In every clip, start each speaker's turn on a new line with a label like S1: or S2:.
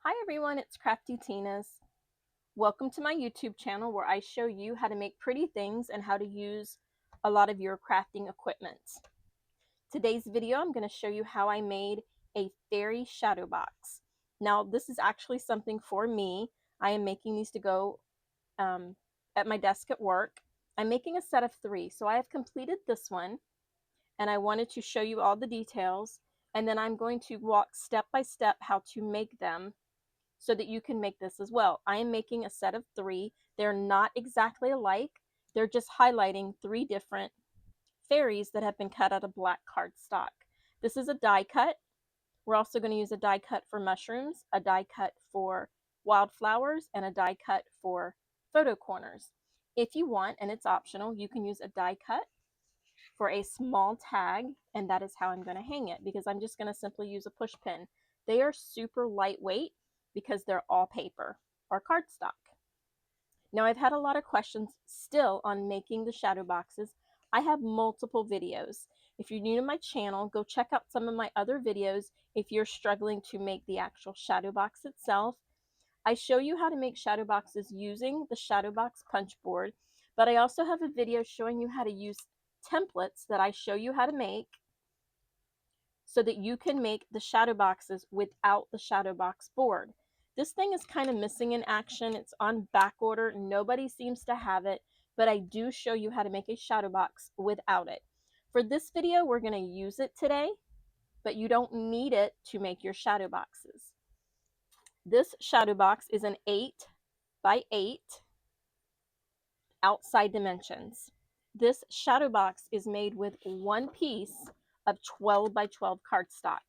S1: Hi everyone, it's Crafty Tina's. Welcome to my YouTube channel where I show you how to make pretty things and how to use a lot of your crafting equipment. Today's video, I'm going to show you how I made a fairy shadow box. Now, this is actually something for me. I am making these to go at my desk at work. I'm making a set of 3, so I have completed this one, and I wanted to show you all the details, and then I'm going to walk step by step how to make them so that you can make this as well. I am making a set of 3. They're not exactly alike. They're just highlighting 3 different fairies that have been cut out of black cardstock. This is a die cut. We're also going to use a die cut for mushrooms, a die cut for wildflowers, and a die cut for photo corners. If you want, and it's optional, you can use a die cut for a small tag, and that is how I'm going to hang it, because I'm just going to simply use a push pin. They are super lightweight because they're all paper or cardstock. Now, I've had a lot of questions still on making the shadow boxes. I have multiple videos. If you're new to my channel, go check out some of my other videos if you're struggling to make the actual shadow box itself. I show you how to make shadow boxes using the shadow box punch board, but I also have a video showing you how to use templates that I show you how to make so that you can make the shadow boxes without the shadow box board. This thing is kind of missing in action. It's on back order. Nobody seems to have it, but I do show you how to make a shadow box without it. For this video, we're going to use it today, but you don't need it to make your shadow boxes. This shadow box is an 8 by 8 outside dimensions. This shadow box is made with one piece of 12 by 12 cardstock.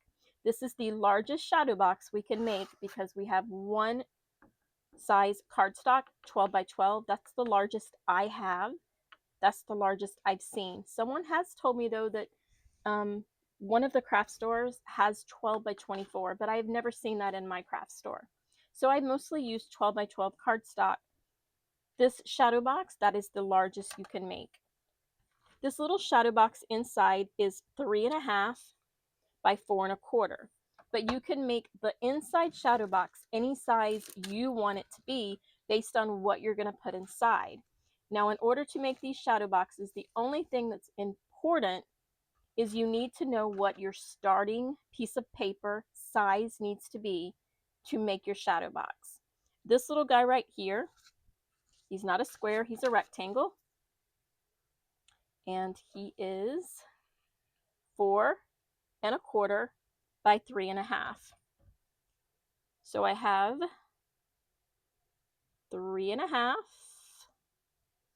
S1: This is the largest shadow box we can make because we have one size cardstock, 12 by 12. That's the largest I have. That's the largest I've seen. Someone has told me though that one of the craft stores has 12 by 24, but I've never seen that in my craft store. So I mostly use 12 by 12 cardstock. This shadow box, that is the largest you can make. This little shadow box inside is 3.5 by 4.25. But you can make the inside shadow box any size you want it to be based on what you're going to put inside. Now, in order to make these shadow boxes, the only thing that's important is you need to know what your starting piece of paper size needs to be to make your shadow box. This little guy right here, he's not a square, he's a rectangle. And he is 4.25 by 3.5. So I have 3.5.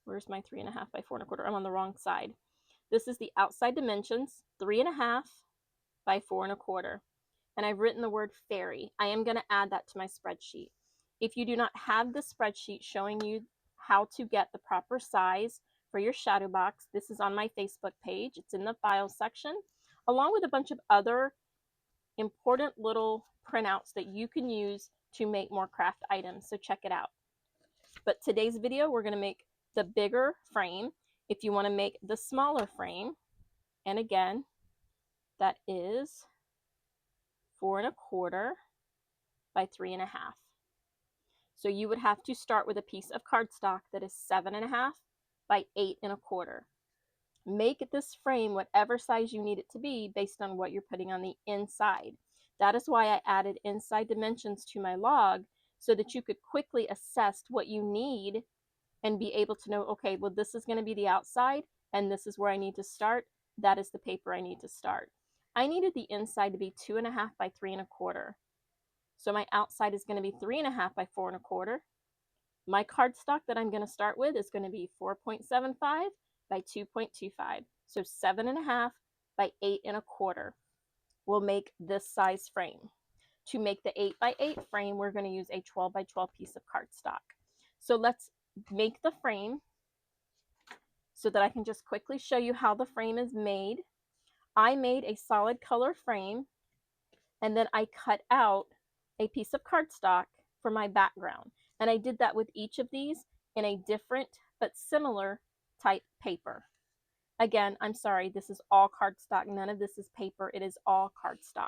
S1: Where's my 3.5 by 4.25? I'm on the wrong side. This is the outside dimensions, 3.5 by 4.25. And I've written the word fairy. I am going to add that to my spreadsheet. If you do not have the spreadsheet showing you how to get the proper size for your shadow box, this is on my Facebook page. It's in the files section, along with a bunch of other important little printouts that you can use to make more craft items. So check it out. But today's video, we're going to make the bigger frame. If you want to make the smaller frame, and again, that is 4.25 by 3.5. So you would have to start with a piece of cardstock that is 7.5 by 8.25. Make this frame whatever size you need it to be based on what you're putting on the inside. That is why I added inside dimensions to my log so that you could quickly assess what you need and be able to know, okay, well, this is going to be the outside and this is where I need to start. That is the paper I need to start. I needed the inside to be 2.5 by 3.25. So my outside is going to be 3.5 by 4.25. My cardstock that I'm going to start with is going to be 4.75 by 2.25. So 7.5 by 8.25 will make this size frame. To make the 8 by 8 frame, we're going to use a 12 by 12 piece of cardstock. So let's make the frame so that I can just quickly show you how the frame is made. I made a solid color frame, and then I cut out a piece of cardstock for my background. And I did that with each of these in a different but similar type paper. Again, I'm sorry, this is all cardstock. None of this is paper. It is all cardstock.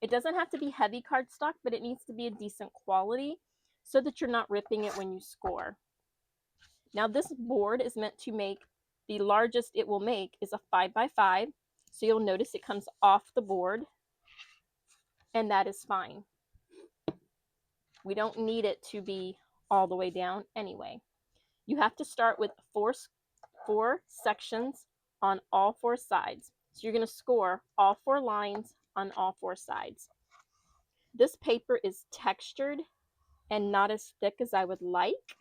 S1: It doesn't have to be heavy cardstock, but it needs to be a decent quality so that you're not ripping it when you score. Now this board is meant to make, the largest it will make is a 5x5. So you'll notice it comes off the board, and that is fine. We don't need it to be all the way down anyway. You have to start with four sections on all four sides. So you're going to score all four lines on all four sides. This paper is textured and not as thick as I would like.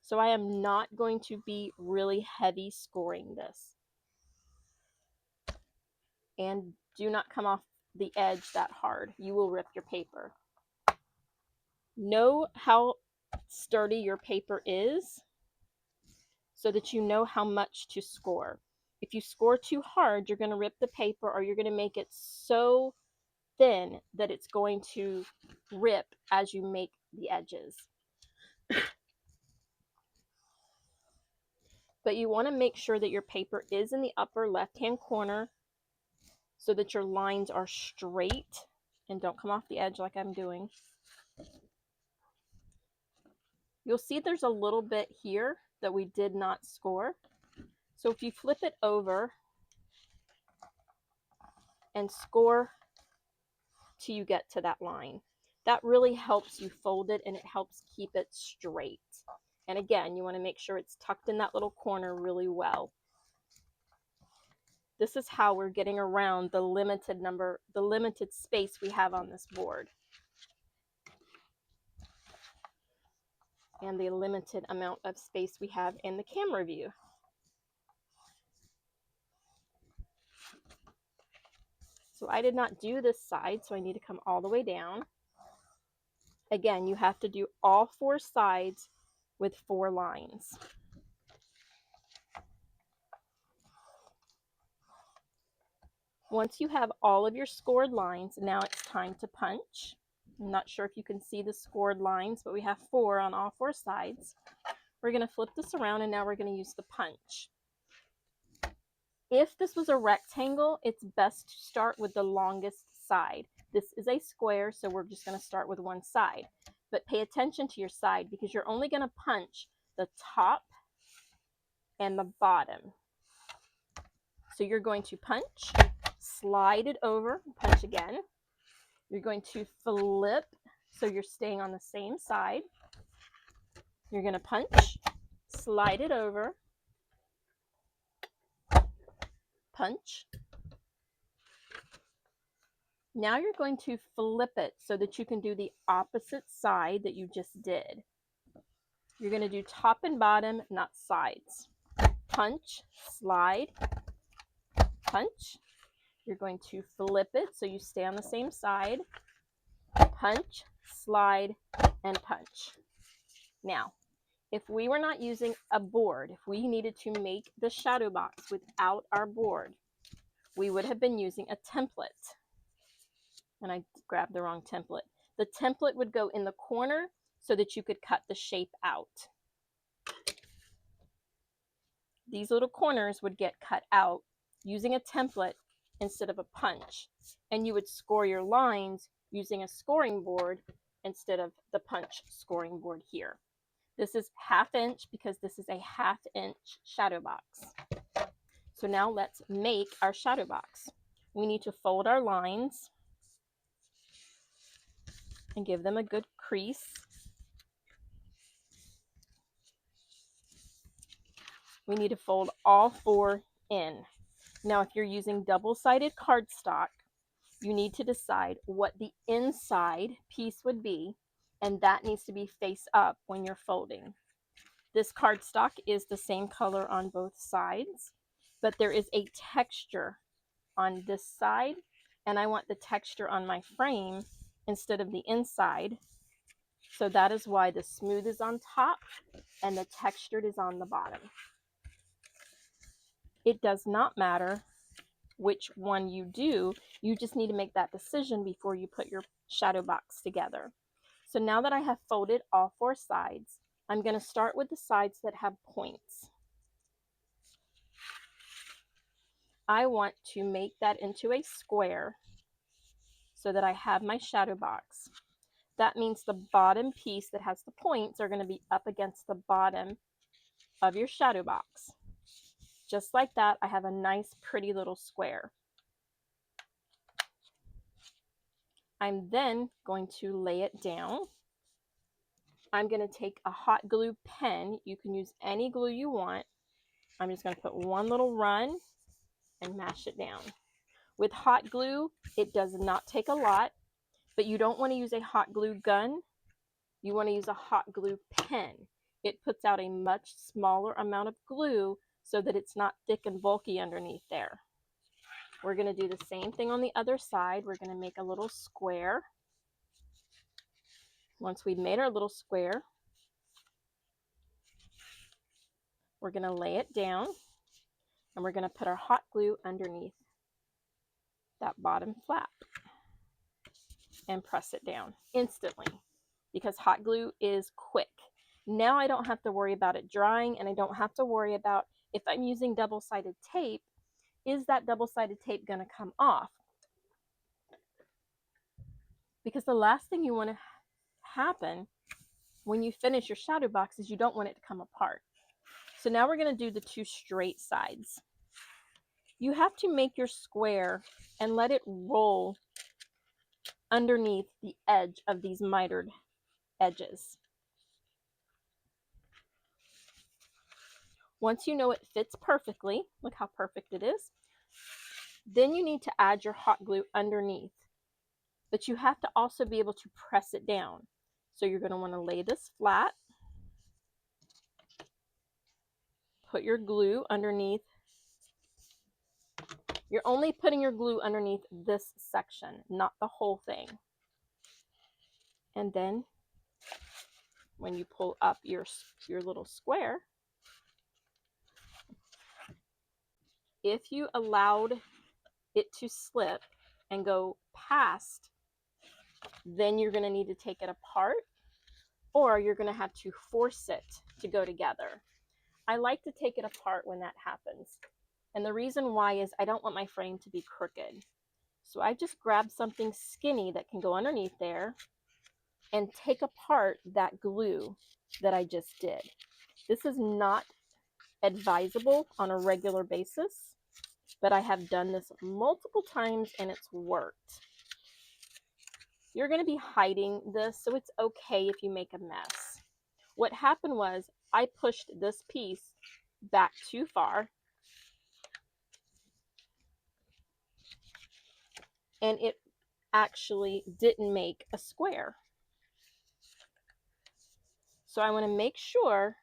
S1: So I am not going to be really heavy scoring this. And do not come off the edge that hard. You will rip your paper. Know how sturdy your paper is so that you know how much to score. If you score too hard, you're going to rip the paper, or you're going to make it so thin that it's going to rip as you make the edges. But you want to make sure that your paper is in the upper left-hand corner so that your lines are straight and don't come off the edge like I'm doing. You'll see there's a little bit here that we did not score. So if you flip it over and score till you get to that line, that really helps you fold it and it helps keep it straight. And again, you want to make sure it's tucked in that little corner really well. This is how we're getting around the limited space we have on this board and the limited amount of space we have in the camera view. So I did not do this side, so I need to come all the way down. Again, you have to do all four sides with 4 lines. Once you have all of your scored lines, now it's time to punch. I'm not sure if you can see the scored lines, but we have 4 on all 4 sides. We're going to flip this around, and now we're going to use the punch. If this was a rectangle, it's best to start with the longest side. This is a square, so we're just going to start with one side. But pay attention to your side because you're only going to punch the top and the bottom. So you're going to punch, slide it over, punch again. You're going to flip, so you're staying on the same side. You're going to punch, slide it over, punch. Now you're going to flip it so that you can do the opposite side that you just did. You're going to do top and bottom, not sides. Punch, slide, punch. You're going to flip it so you stay on the same side. Punch, slide, and punch. Now, if we were not using a board, if we needed to make the shadow box without our board, we would have been using a template. And I grabbed the wrong template. The template would go in the corner so that you could cut the shape out. These little corners would get cut out using a template instead of a punch. And you would score your lines using a scoring board instead of the punch scoring board here. This is 1/2 inch because this is a 1/2 inch shadow box. So now let's make our shadow box. We need to fold our lines and give them a good crease. We need to fold all 4 in. Now, if you're using double-sided cardstock, you need to decide what the inside piece would be, and that needs to be face up when you're folding. This cardstock is the same color on both sides, but there is a texture on this side, and I want the texture on my frame instead of the inside. So that is why the smooth is on top and the textured is on the bottom. It does not matter which one you do, you just need to make that decision before you put your shadow box together. So now that I have folded all 4 sides, I'm going to start with the sides that have points. I want to make that into a square so that I have my shadow box. That means the bottom piece that has the points are going to be up against the bottom of your shadow box. Just like that, I have a nice pretty little square. I'm then going to lay it down. I'm going to take a hot glue pen. You can use any glue you want. I'm just going to put one little run and mash it down. With hot glue, it does not take a lot, but you don't want to use a hot glue gun. You want to use a hot glue pen. It puts out a much smaller amount of glue so that it's not thick and bulky underneath there. We're going to do the same thing on the other side. We're going to make a little square. Once we've made our little square, we're going to lay it down and we're going to put our hot glue underneath that bottom flap and press it down instantly because hot glue is quick. Now I don't have to worry about it drying, and I don't have to worry about, if I'm using double-sided tape, is that double-sided tape going to come off? Because the last thing you want to happen when you finish your shadow box is you don't want it to come apart. So now we're going to do the two straight sides. You have to make your square and let it roll underneath the edge of these mitered edges. Once you know it fits perfectly, look how perfect it is, then you need to add your hot glue underneath. But you have to also be able to press it down. So you're going to want to lay this flat, put your glue underneath. You're only putting your glue underneath this section, not the whole thing. And then when you pull up your little square, if you allowed it to slip and go past, then you're going to need to take it apart, or you're going to have to force it to go together. I like to take it apart when that happens. And the reason why is I don't want my frame to be crooked. So I just grab something skinny that can go underneath there and take apart that glue that I just did. This is not advisable on a regular basis, but I have done this multiple times and it's worked. You're going to be hiding this, so it's okay if you make a mess. What happened was I pushed this piece back too far, and it actually didn't make a square. So I want to make sure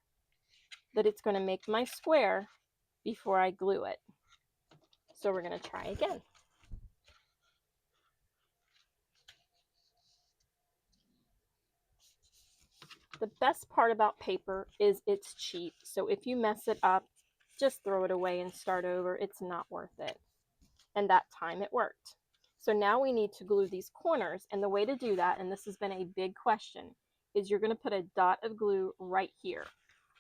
S1: that it's going to make my square before I glue it. So we're going to try again. The best part about paper is it's cheap. So if you mess it up, just throw it away and start over. It's not worth it. And that time it worked. So now we need to glue these corners. And the way to do that, and this has been a big question, is you're going to put a dot of glue right here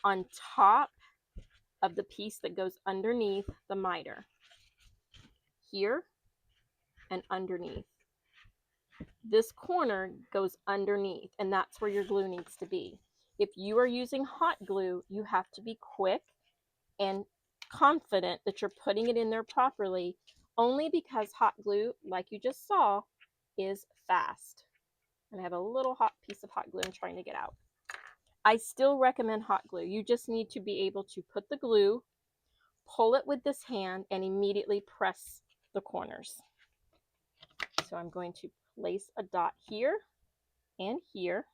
S1: on top of the piece that goes underneath the miter. Here and underneath. This corner goes underneath, and that's where your glue needs to be. If you are using hot glue, you have to be quick and confident that you're putting it in there properly, only because hot glue, like you just saw, is fast. And I have a little hot piece of hot glue I'm trying to get out. I still recommend hot glue. You just need to be able to put the glue, pull it with this hand, and immediately press the corners. So I'm going to place a dot here and here,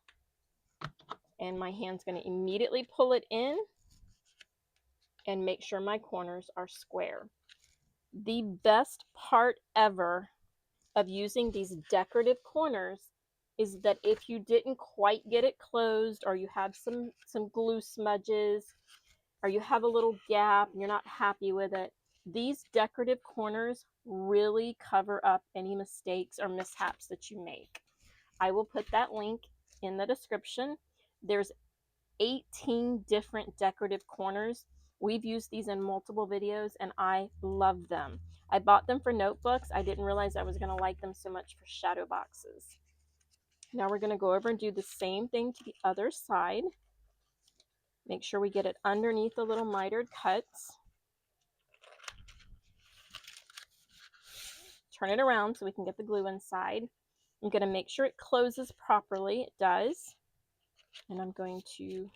S1: and my hand's going to immediately pull it in and make sure my corners are square. The best part ever of using these decorative corners is that if you didn't quite get it closed, or you have some glue smudges, or you have a little gap and you're not happy with it, these decorative corners really cover up any mistakes or mishaps that you make. I will put that link in the description. There's 18 different decorative corners. We've used these in multiple videos and I love them. I bought them for notebooks. I didn't realize I was going to like them so much for shadow boxes. Now we're going to go over and do the same thing to the other side. Make sure we get it underneath the little mitered cuts. Turn it around so we can get the glue inside. I'm going to make sure it closes properly. It does. And I'm going to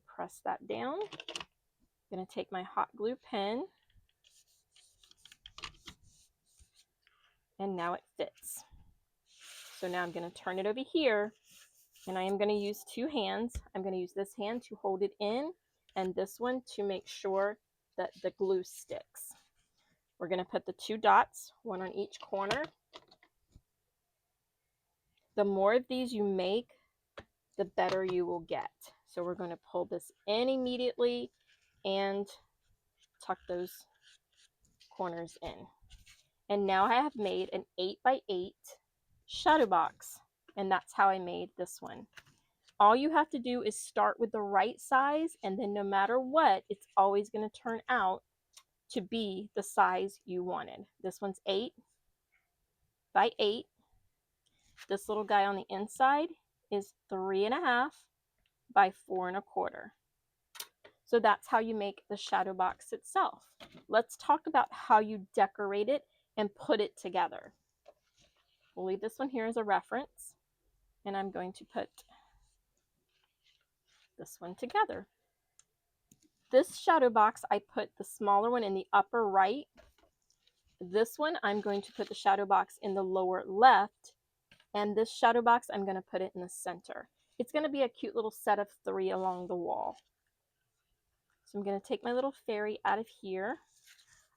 S1: press that down. I'm going to take my hot glue pen. And now it fits. So now I'm going to turn it over here, and I am going to use two hands. I'm going to use this hand to hold it in and this one to make sure that the glue sticks. We're going to put the two dots, one on each corner. The more of these you make, the better you will get. So we're going to pull this in immediately and tuck those corners in. And now I have made an 8x8 shadow box, and that's how I made this one. All you have to do is start with the right size, and then no matter what, it's always going to turn out to be the size you wanted. This one's 8x8. This little guy on the inside is 3.5 by 4.25. So that's how you make the shadow box itself. Let's talk about how you decorate it and put it together. We'll leave this one here as a reference, and I'm going to put this one together. This shadow box, I put the smaller one in the upper right. This one, I'm going to put the shadow box in the lower left. And this shadow box, I'm going to put it in the center. It's going to be a cute little set of 3 along the wall. So I'm going to take my little fairy out of here.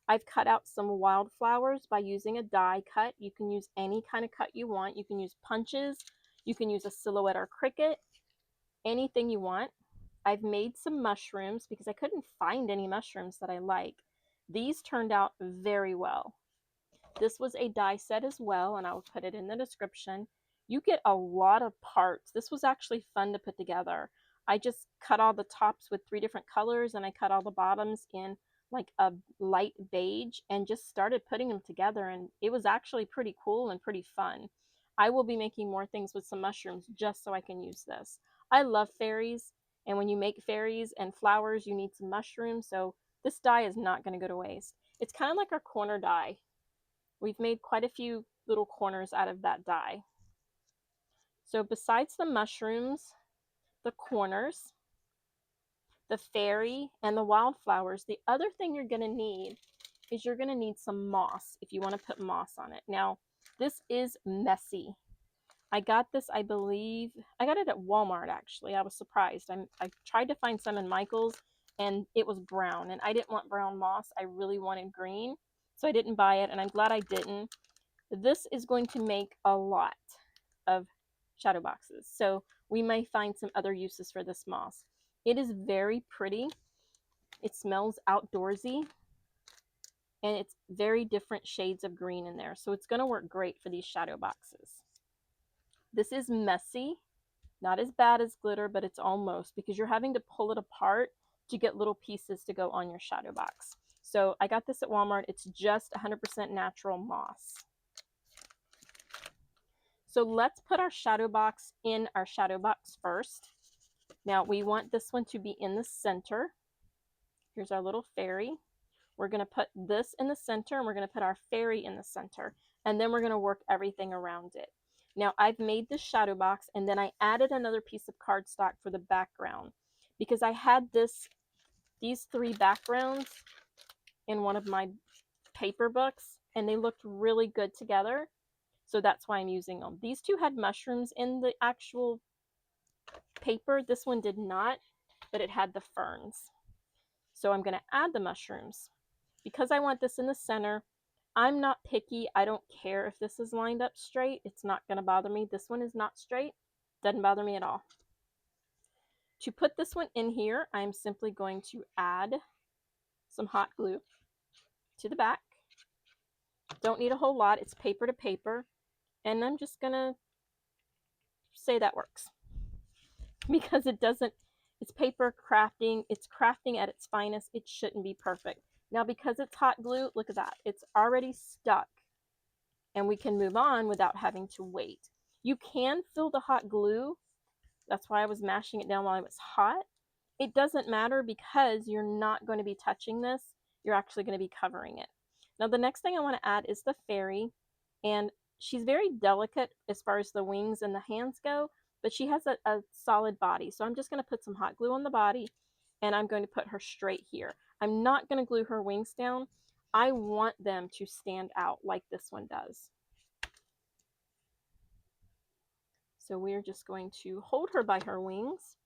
S1: I've cut out some wildflowers by using a die cut. You can use any kind of cut you want. You can use punches. You can use a silhouette or Cricut. Anything you want. I've made some mushrooms because I couldn't find any mushrooms that I like. These turned out very well. This was a die set as well, and I'll put it in the description. You get a lot of parts. This was actually fun to put together. I just cut all the tops with 3 different colors, and I cut all the bottoms in like a light beige and just started putting them together, and it was actually pretty cool and pretty fun. I will be making more things with some mushrooms just so I can use this. I love fairies, and when you make fairies and flowers, you need some mushrooms, so this die is not going to go to waste. It's kind of like our corner die. We've made quite a few little corners out of that die. So besides the mushrooms, the corners, the fairy, and the wildflowers, the other thing you're going to need is you're going to need some moss if you want to put moss on it. Now, this is messy. I got this, I believe, I got it at Walmart actually. I was surprised. I tried to find some in Michael's and it was brown, and I didn't want brown moss. I really wanted green, so I didn't buy it, and I'm glad I didn't. This is going to make a lot of shadow boxes, so we may find some other uses for this moss. It is very pretty. It smells outdoorsy, and it's very different shades of green in there, so it's going to work great for these shadow boxes. This is messy, not as bad as glitter, but it's almost, because you're having to pull it apart to get little pieces to go on your shadow box. So I got this at Walmart. It's just 100% natural moss. So let's put our shadow box in our shadow box first. Now we want this one to be in the center. Here's our little fairy. We're going to put this in the center, and we're going to put our fairy in the center, and then we're going to work everything around it. Now I've made this shadow box, and then I added another piece of cardstock for the background because I had these 3 backgrounds in one of my paper books, and they looked really good together. So that's why I'm using them. These 2 had mushrooms in the actual paper. This one did not, but it had the ferns. So I'm going to add the mushrooms. Because I want this in the center, I'm not picky. I don't care if this is lined up straight. It's not going to bother me. This one is not straight. Doesn't bother me at all. To put this one in here, I'm simply going to add some hot glue to the back. Don't need a whole lot. It's paper to paper. And I'm just going to say that works because it doesn't It's paper crafting. It's crafting at its finest. It shouldn't be perfect. Now, because it's hot glue, look at that. It's already stuck, and we can move on without having to wait. You can fill the hot glue. That's why I was mashing it down while it was hot. It doesn't matter because you're not going to be touching this. You're actually going to be covering it. Now, the next thing I want to add is the fairy, and she's very delicate as far as the wings and the hands go, but she has a solid body. So I'm just going to put some hot glue on the body, and I'm going to put her straight here. I'm not going to glue her wings down. I want them to stand out like this one does. So we're just going to hold her by her wings.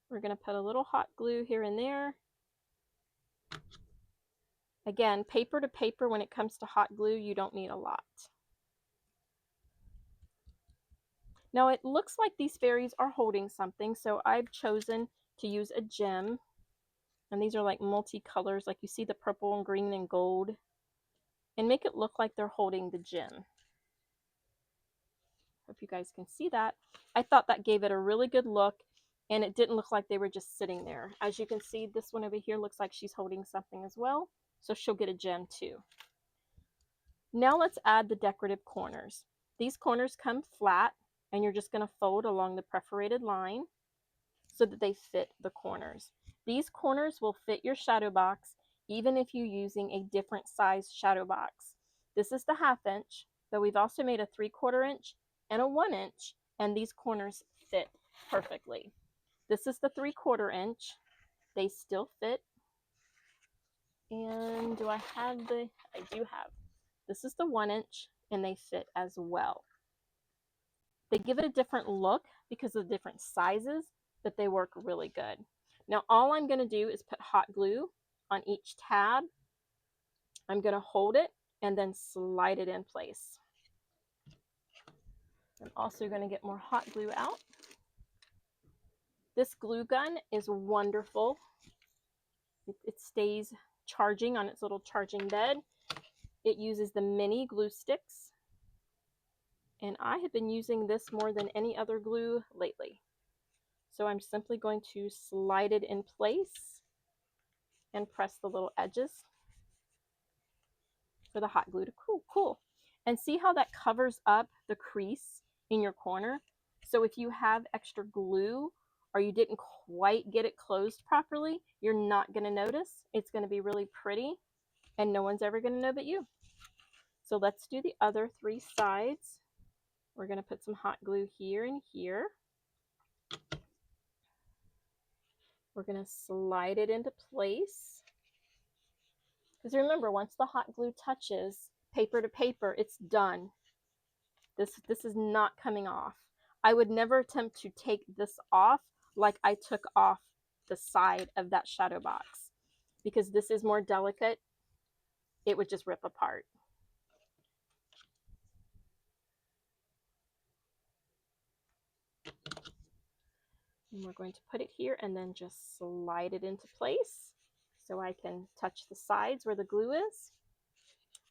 S1: We're going to put a little hot glue here and there. Again, paper to paper, when it comes to hot glue, you don't need a lot. Now it looks like these fairies are holding something, so I've chosen to use a gem. And these are like multicolors, like you see the purple and green and gold. And make it look like they're holding the gem. Hope you guys can see that. I thought that gave it a really good look, and it didn't look like they were just sitting there. As you can see, this one over here looks like she's holding something as well, so she'll get a gem too. Now let's add the decorative corners. These corners come flat, and you're just going to fold along the perforated line so that they fit the corners. These corners will fit your shadow box even if you're using a different size shadow box. This is the 1/2 inch, but we've also made a 3/4 inch and a 1 inch, and these corners fit perfectly. This is the 3/4 inch. They still fit. And do I have the, I do have. This is the 1 inch, and they fit as well. They give it a different look because of the different sizes, but they work really good. Now all I'm going to do is put hot glue on each tab. I'm going to hold it and then slide it in place. I'm also going to get more hot glue out. This glue gun is wonderful. It stays charging on its little charging bed. It uses the mini glue sticks, and I have been using this more than any other glue lately. So I'm simply going to slide it in place and press the little edges for the hot glue to cool. And see how that covers up the crease in your corner? So if you have extra glue or you didn't quite get it closed properly, you're not going to notice. It's going to be really pretty, and no one's ever going to know but you. So let's do the other 3 sides. We're going to put some hot glue here and here. We're going to slide it into place. Because remember, once the hot glue touches paper to paper, it's done. This is not coming off. I would never attempt to take this off like I took off the side of that shadow box, because this is more delicate. It would just rip apart. And we're going to put it here and then just slide it into place so I can touch the sides where the glue is.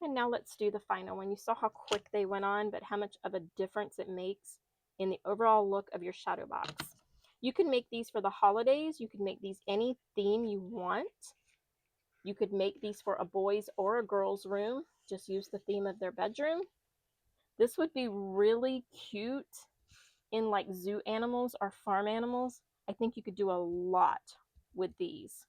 S1: And now let's do the final one. You saw how quick they went on, but how much of a difference it makes in the overall look of your shadow box. You can make these for the holidays. You can make these any theme you want. You could make these for a boy's or a girl's room. Just use the theme of their bedroom. This would be really cute in like zoo animals or farm animals. I think you could do a lot with these.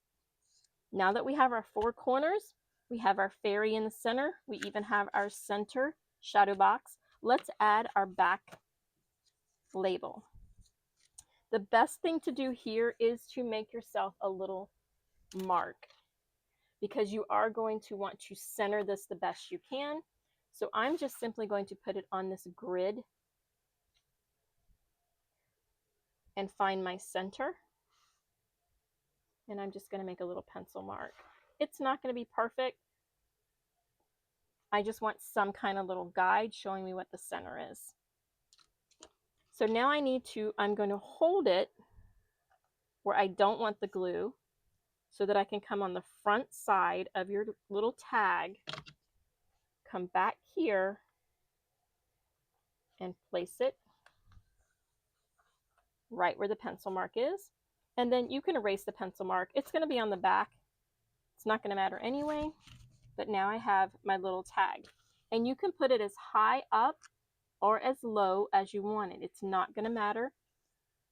S1: Now that we have our 4 corners, we have our fairy in the center. We even have our center shadow box. Let's add our back label. The best thing to do here is to make yourself a little mark, because you are going to want to center this the best you can. So I'm just simply going to put it on this grid and find my center. And I'm just going to make a little pencil mark. It's not going to be perfect. I just want some kind of little guide showing me what the center is. So now I'm going to hold it where I don't want the glue, so that I can come on the front side of your little tag, come back here and place it right where the pencil mark is. And then you can erase the pencil mark. It's going to be on the back. It's not going to matter anyway. But now I have my little tag. And you can put it as high up or as low as you want it. It's not going to matter.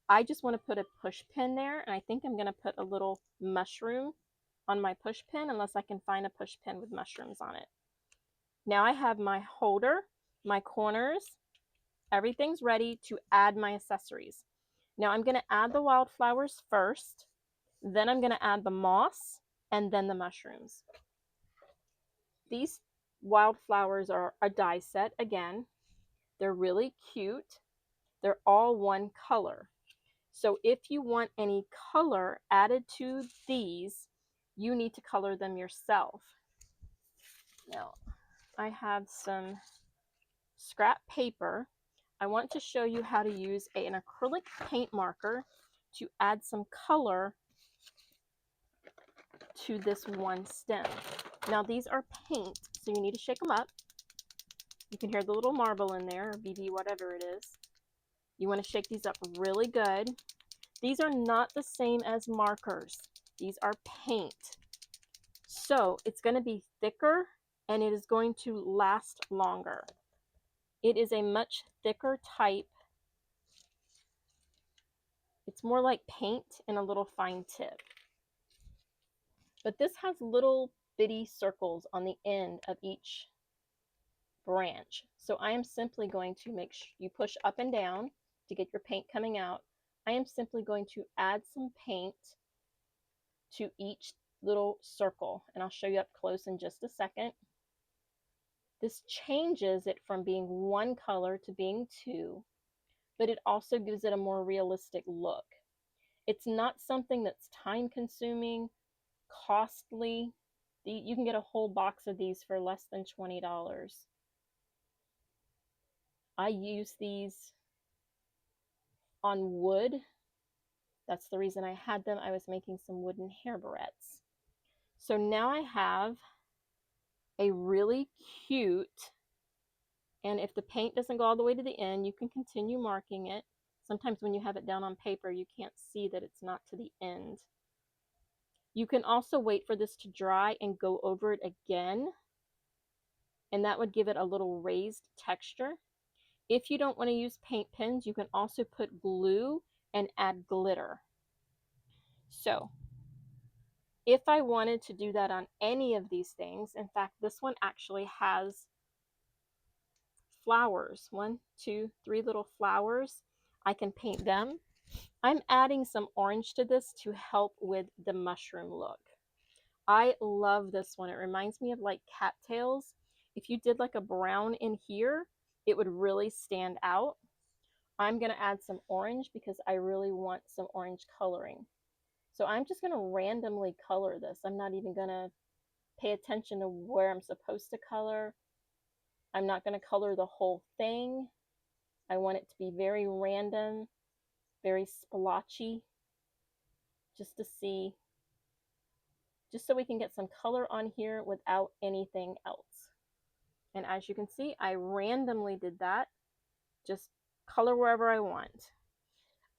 S1: I just want to put a push pin there, and I think I'm going to put a little mushroom on my push pin, unless I can find a push pin with mushrooms on it. Now I have my holder, my corners, everything's ready to add my accessories. Now I'm going to add the wildflowers first, then I'm going to add the moss, and then the mushrooms. These wildflowers are a die set again. They're really cute. They're all one color. So if you want any color added to these, you need to color them yourself. Now, I have some scrap paper. I want to show you how to use an acrylic paint marker to add some color to this one stem. Now these are paint, so you need to shake them up. You can hear the little marble in there, or BB, whatever it is. You want to shake these up really good. These are not the same as markers. These are paint. So it's going to be thicker and it is going to last longer. It is a much thicker type. It's more like paint and a little fine tip. But this has little bitty circles on the end of each branch. So I am simply going to make sure you push up and down to get your paint coming out. I am simply going to add some paint to each little circle, and I'll show you up close in just a second. This changes it from being one color to being two, but it also gives it a more realistic look. It's not something that's time consuming, costly. You can get a whole box of these for less than $20. I use these on wood. That's the reason I had them. I was making some wooden hair barrettes. So now I have a really cute, and if the paint doesn't go all the way to the end, you can continue marking it. Sometimes when you have it down on paper, you can't see that it's not to the end. You can also wait for this to dry and go over it again, and that would give it a little raised texture. If you don't want to use paint pens, you can also put glue and add glitter. So if I wanted to do that on any of these things, in fact, this one actually has flowers, 1, 2, 3 little flowers. I can paint them. I'm adding some orange to this to help with the mushroom look. I love this one. It reminds me of like cattails. If you did like a brown in here, it would really stand out. I'm going to add some orange because I really want some orange coloring. So I'm just going to randomly color this. I'm not even going to pay attention to where I'm supposed to color. I'm not going to color the whole thing. I want it to be very random, very splotchy, just to see, just so we can get some color on here without anything else. And as you can see, I randomly did that. Just color wherever I want.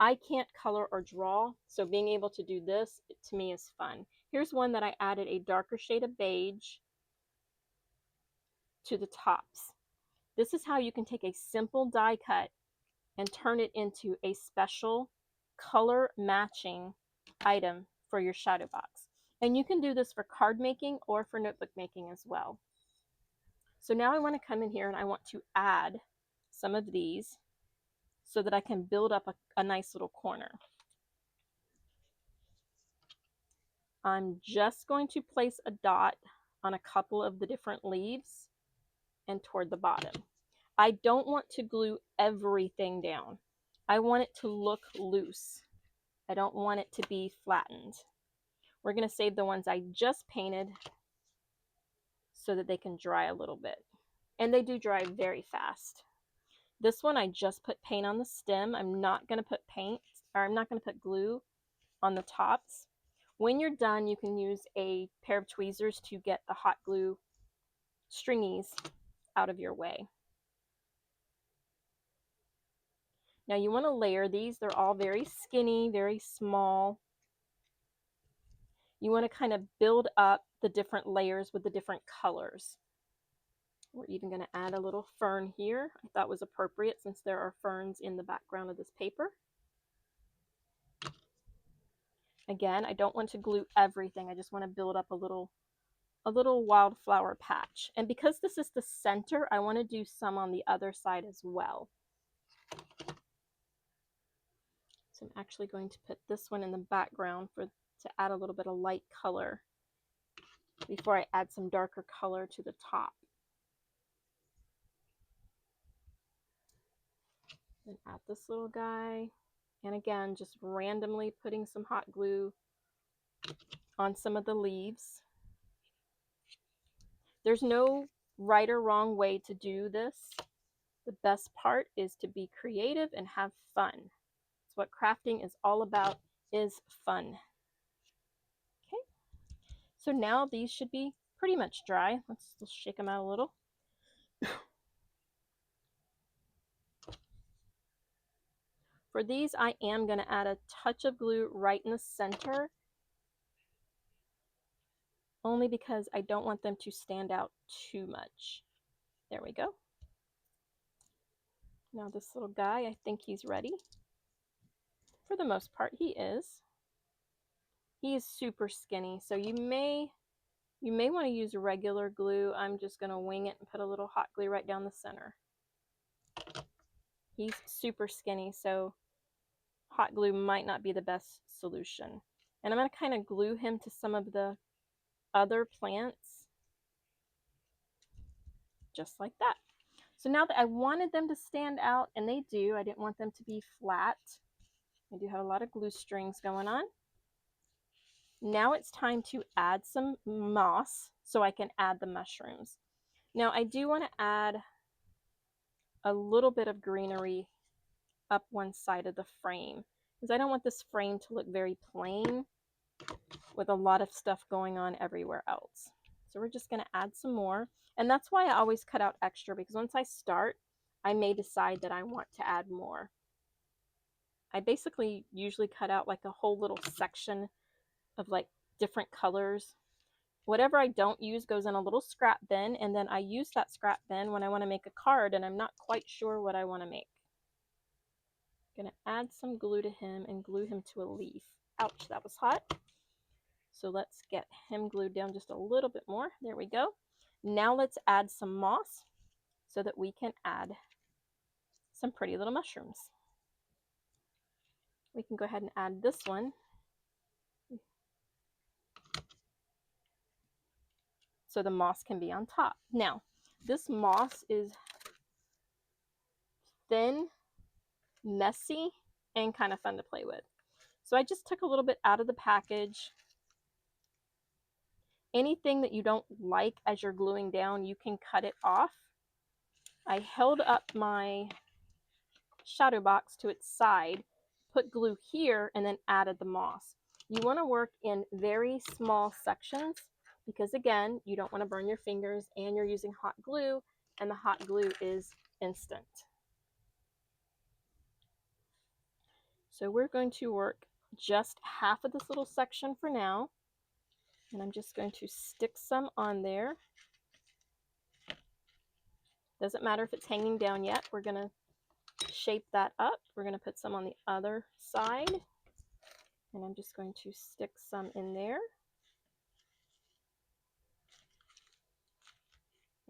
S1: I can't color or draw, so being able to do this, to me, is fun. Here's one that I added a darker shade of beige to the tops. This is how you can take a simple die cut and turn it into a special color matching item for your shadow box. And you can do this for card making or for notebook making as well. So now I want to come in here and I want to add some of these so that I can build up a nice little corner. I'm just going to place a dot on a couple of the different leaves and toward the bottom. I don't want to glue everything down. I want it to look loose. I don't want it to be flattened. We're going to save the ones I just painted so that they can dry a little bit. And they do dry very fast. This one I just put paint on the stem. I'm not going to put paint, or I'm not going to put glue on the tops. When you're done, you can use a pair of tweezers to get the hot glue stringies out of your way. Now you want to layer these. They're all very skinny, very small. You want to kind of build up the different layers with the different colors. We're even going to add a little fern here. I thought was appropriate since there are ferns in the background of this paper. Again, I don't want to glue everything. I just want to build up a little wildflower patch. And because this is the center, I want to do some on the other side as well. So I'm actually going to put this one in the background to add a little bit of light color before I add some darker color to the top. And add this little guy. And again, just randomly putting some hot glue on some of the leaves. There's no right or wrong way to do this. The best part is to be creative and have fun. It's what crafting is all about, is fun. Okay, so now these should be pretty much dry. Let's shake them out a little. For these, I am going to add a touch of glue right in the center, only because I don't want them to stand out too much. There we go. Now this little guy, I think he's ready. For the most part, he is. He is super skinny, so you may want to use regular glue. I'm just going to wing it and put a little hot glue right down the center. He's super skinny, so hot glue might not be the best solution. And I'm going to kind of glue him to some of the other plants, just like that. So now that I wanted them to stand out, and they do, I didn't want them to be flat. I do have a lot of glue strings going on. Now it's time to add some moss so I can add the mushrooms. Now I do want to add a little bit of greenery up one side of the frame because I don't want this frame to look very plain with a lot of stuff going on everywhere else. So we're just going to add some more. And that's why I always cut out extra, because once I start, I may decide that I want to add more. I basically usually cut out like a whole little section of like different colors. Whatever I don't use goes in a little scrap bin, and then I use that scrap bin when I want to make a card and I'm not quite sure what I want to make. I'm going to add some glue to him and glue him to a leaf. Ouch, that was hot. So let's get him glued down just a little bit more. There we go. Now let's add some moss so that we can add some pretty little mushrooms. We can go ahead and add this one. So the moss can be on top. Now, this moss is thin, messy, and kind of fun to play with. So I just took a little bit out of the package. Anything that you don't like as you're gluing down, you can cut it off. I held up my shadow box to its side, put glue here, and then added the moss. You want to work in very small sections because, again, you don't want to burn your fingers, and you're using hot glue, and the hot glue is instant. So we're going to work just half of this little section for now, and I'm just going to stick some on there. Doesn't matter if it's hanging down yet. We're going to shape that up. We're going to put some on the other side, and I'm just going to stick some in there.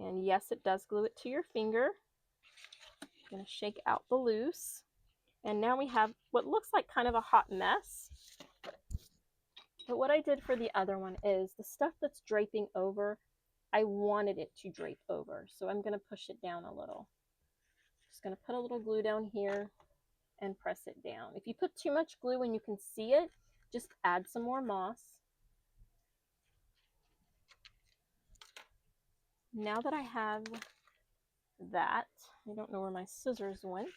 S1: And yes, it does glue it to your finger. I'm going to shake out the loose. And now we have what looks like kind of a hot mess. But what I did for the other one is the stuff that's draping over, I wanted it to drape over. So I'm going to push it down a little. Just going to put a little glue down here and press it down. If you put too much glue and you can see it, just add some more moss. Now that I have that, I don't know where my scissors went.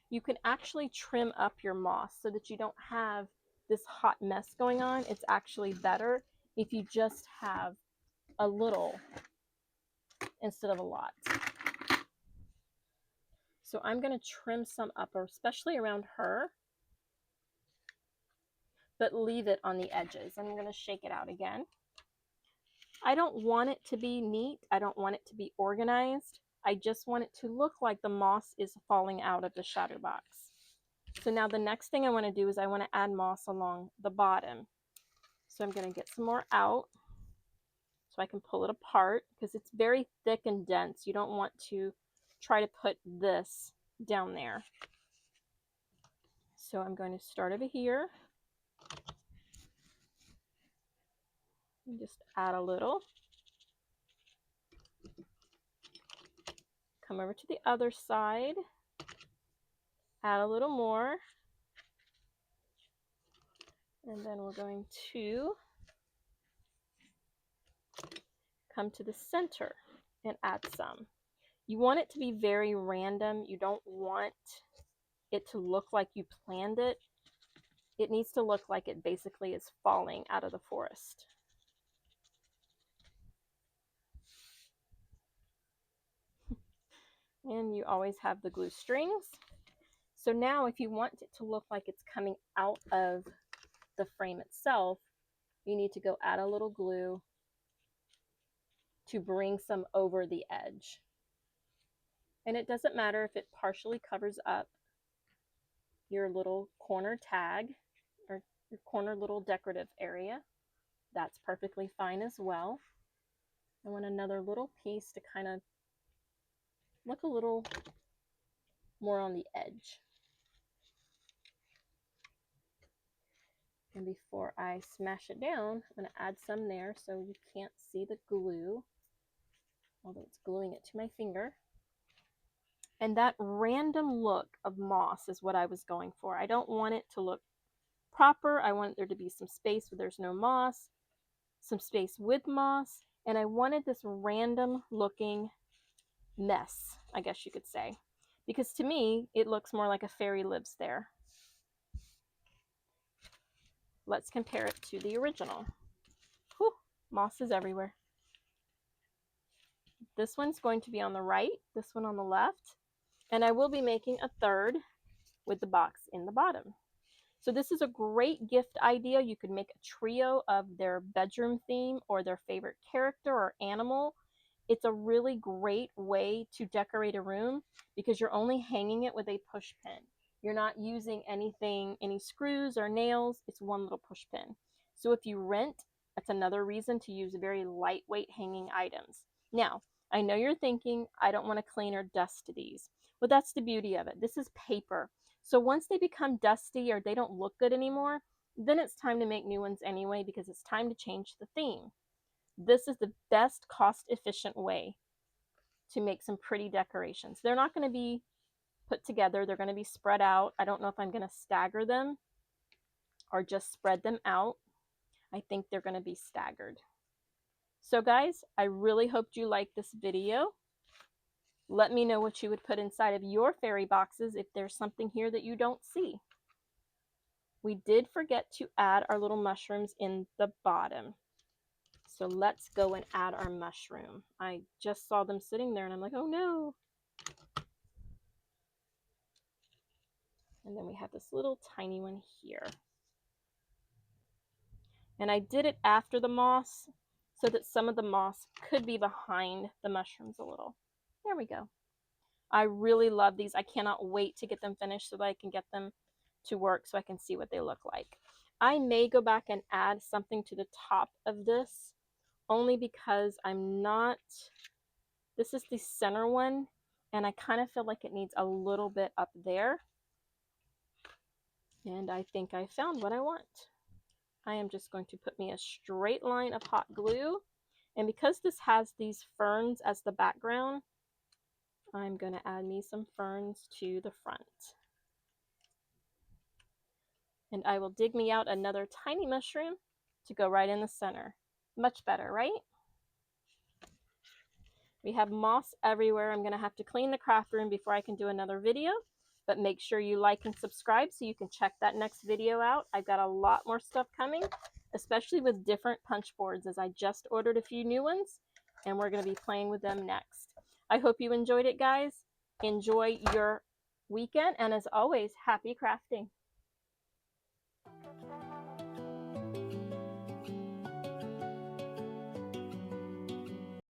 S1: You can actually trim up your moss so that you don't have this hot mess going on. It's actually better if you just have a little instead of a lot. So I'm going to trim some up, especially around her. but leave it on the edges. I'm going to shake it out again. I don't want it to be neat. I don't want it to be organized. I just want it to look like the moss is falling out of the shadow box. So now the next thing I want to do is I want to add moss along the bottom. So I'm going to get some more out so I can pull it apart because it's very thick and dense. You don't want to try to put this down there. So I'm going to start over here and just add a little. Come over to the other side, add a little more, and then we're going to come to the center and add some. You want it to be very random. You don't want it to look like you planned it. It needs to look like it basically is falling out of the forest. And you always have the glue strings. So now if you want it to look like it's coming out of the frame itself, you need to go add a little glue to bring some over the edge. And it doesn't matter if it partially covers up your little corner tag or your corner little decorative area. That's perfectly fine as well. I want another little piece to kind of look a little more on the edge. And before I smash it down, I'm going to add some there so you can't see the glue, although it's gluing it to my finger. And that random look of moss is what I was going for. I don't want it to look proper. I want there to be some space where there's no moss, some space with moss, and I wanted this random looking mess, I guess you could say, because to me it looks more like a fairy lives there. Let's compare it to the original. Whew, moss is everywhere. This one's going to be on the right, this one on the left, and I will be making a third with the box in the bottom. So this is a great gift idea. You could make a trio of their bedroom theme or their favorite character or animal. It's a really great way to decorate a room because you're only hanging it with a push pin. You're not using anything, any screws or nails. It's one little push pin. So if you rent, that's another reason to use very lightweight hanging items. Now, I know you're thinking, I don't want to clean or dust these. But that's the beauty of it. This is paper. So once they become dusty or they don't look good anymore, then it's time to make new ones anyway because it's time to change the theme. This is the best cost-efficient way to make some pretty decorations. They're not going to be put together. They're going to be spread out. I don't know if I'm going to stagger them or just spread them out. I think they're going to be staggered. So guys, I really hoped you liked this video. Let me know what you would put inside of your fairy boxes if there's something here that you don't see. We did forget to add our little mushrooms in the bottom. So let's go and add our mushroom. I just saw them sitting there and I'm like, oh no. And then we have this little tiny one here. And I did it after the moss so that some of the moss could be behind the mushrooms a little. There we go. I really love these. I cannot wait to get them finished so that I can get them to work so I can see what they look like. I may go back and add something to the top of this only because this is the center one and I kind of feel like it needs a little bit up there. And I think I found what I want. I am just going to put me a straight line of hot glue. And because this has these ferns as the background, I'm going to add me some ferns to the front. And I will dig me out another tiny mushroom to go right in the center. Much better, right? We have moss everywhere. I'm going to have to clean the craft room before I can do another video. But make sure you like and subscribe so you can check that next video out. I've got a lot more stuff coming, especially with different punch boards as I just ordered a few new ones and we're going to be playing with them next. I hope you enjoyed it, guys. Enjoy your weekend and as always, happy crafting.